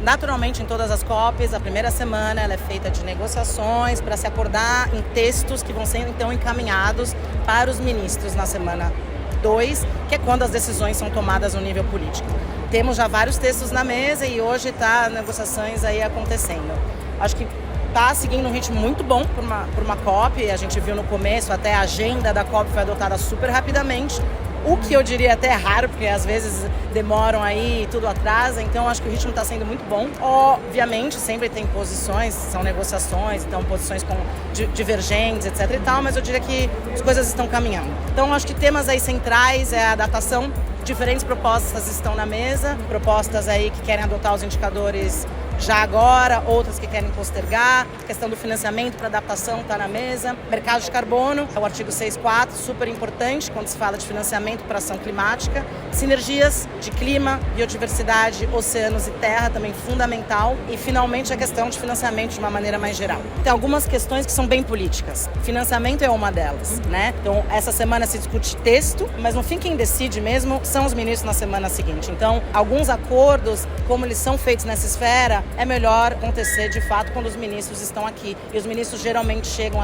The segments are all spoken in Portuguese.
Naturalmente, em todas as COPs, a primeira semana ela é feita de negociações para se acordar em textos que vão ser então encaminhados para os ministros na semana 2, que é quando as decisões são tomadas no nível político. Temos já vários textos na mesa e hoje está negociações aí acontecendo. Acho que está seguindo um ritmo muito bom por uma COP. A gente viu no começo, até a agenda da COP foi adotada super rapidamente. O que eu diria até raro, porque às vezes demoram aí e tudo atrasa, então acho que o ritmo está sendo muito bom. Obviamente, sempre tem posições, são negociações, então posições divergentes, etc e tal, mas eu diria que as coisas estão caminhando. Então acho que temas aí centrais é a adaptação, diferentes propostas estão na mesa, propostas aí que querem adotar os indicadores já agora, outras que querem postergar, a questão do financiamento para adaptação está na mesa, mercado de carbono, é o artigo 6.4, super importante quando se fala de financiamento para ação climática, sinergias de clima, biodiversidade, oceanos e terra também fundamental e finalmente a questão de financiamento de uma maneira mais geral. Tem algumas questões que são bem políticas, financiamento é uma delas, né? Então essa semana se discute texto, mas no fim quem decide mesmo são os ministros na semana seguinte. Então alguns acordos, como eles são feitos nessa esfera, é melhor acontecer de fato quando os ministros estão aqui. E os ministros geralmente chegam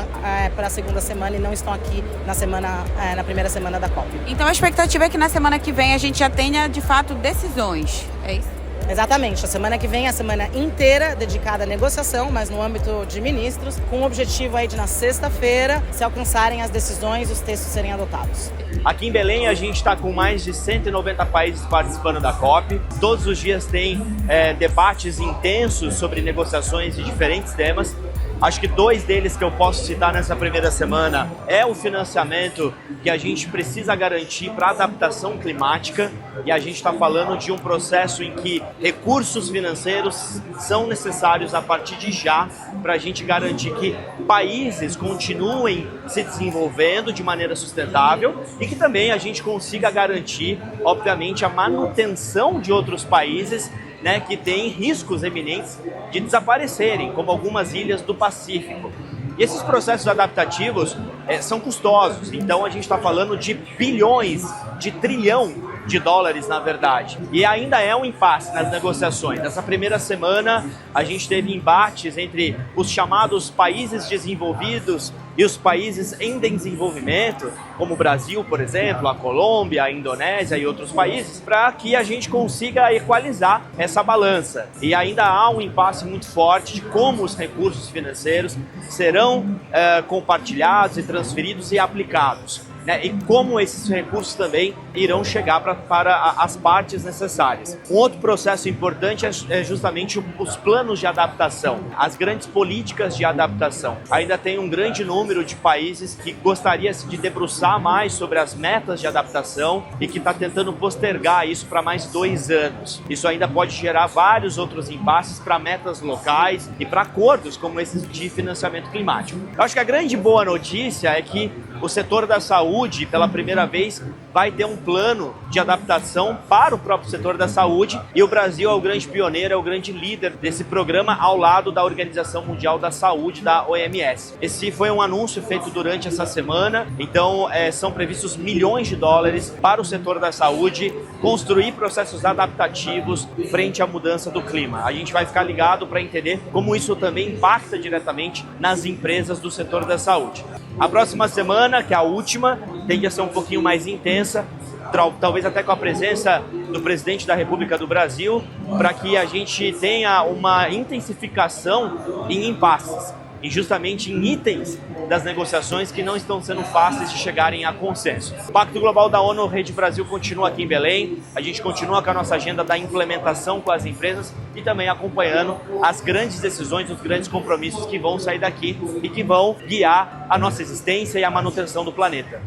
para a segunda semana e não estão aqui na primeira semana da COP. Então a expectativa é que na semana que vem a gente já tenha de fato decisões, é isso? Exatamente, a semana que vem é a semana inteira dedicada à negociação, mas no âmbito de ministros, com o objetivo aí de na sexta-feira se alcançarem as decisões e os textos serem adotados. Aqui em Belém a gente está com mais de 190 países participando da COP. Todos os dias tem debates intensos sobre negociações de diferentes temas. Acho que 2 deles que eu posso citar nessa primeira semana é o financiamento que a gente precisa garantir para a adaptação climática, e a gente está falando de um processo em que recursos financeiros são necessários a partir de já para a gente garantir que países continuem se desenvolvendo de maneira sustentável e que também a gente consiga garantir, obviamente, a manutenção de outros países, né, que têm riscos eminentes de desaparecerem, como algumas ilhas do Pacífico. E esses processos adaptativos são custosos, então a gente está falando de bilhões, de trilhão de dólares, na verdade. E ainda é um impasse nas negociações. Nessa primeira semana, a gente teve embates entre os chamados países desenvolvidos e os países em desenvolvimento, como o Brasil, por exemplo, a Colômbia, a Indonésia e outros países, para que a gente consiga equalizar essa balança. E ainda há um impasse muito forte de como os recursos financeiros serão compartilhados e transferidos e aplicados, né? E como esses recursos também irão chegar para as partes necessárias. Um outro processo importante é justamente os planos de adaptação, as grandes políticas de adaptação. Ainda tem um grande número de países que gostaria de debruçar mais sobre as metas de adaptação e que está tentando postergar isso para mais 2 anos. Isso ainda pode gerar vários outros impasses para metas locais e para acordos como esses de financiamento climático. Eu acho que a grande boa notícia é que o setor da saúde, pela primeira vez, vai ter um plano de adaptação para o próprio setor da saúde, e o Brasil é o grande pioneiro, é o grande líder desse programa ao lado da Organização Mundial da Saúde, da OMS. Esse foi um anúncio feito durante essa semana, então são previstos milhões de dólares para o setor da saúde construir processos adaptativos frente à mudança do clima. A gente vai ficar ligado para entender como isso também impacta diretamente nas empresas do setor da saúde. A próxima semana, que é a última, tende a ser um pouquinho mais intensa, talvez até com a presença do presidente da República do Brasil, para que a gente tenha uma intensificação em impasses e justamente em itens das negociações que não estão sendo fáceis de chegarem a consenso. O Pacto Global da ONU Rede Brasil continua aqui em Belém, a gente continua com a nossa agenda da implementação com as empresas e também acompanhando as grandes decisões, os grandes compromissos que vão sair daqui e que vão guiar a nossa existência e a manutenção do planeta.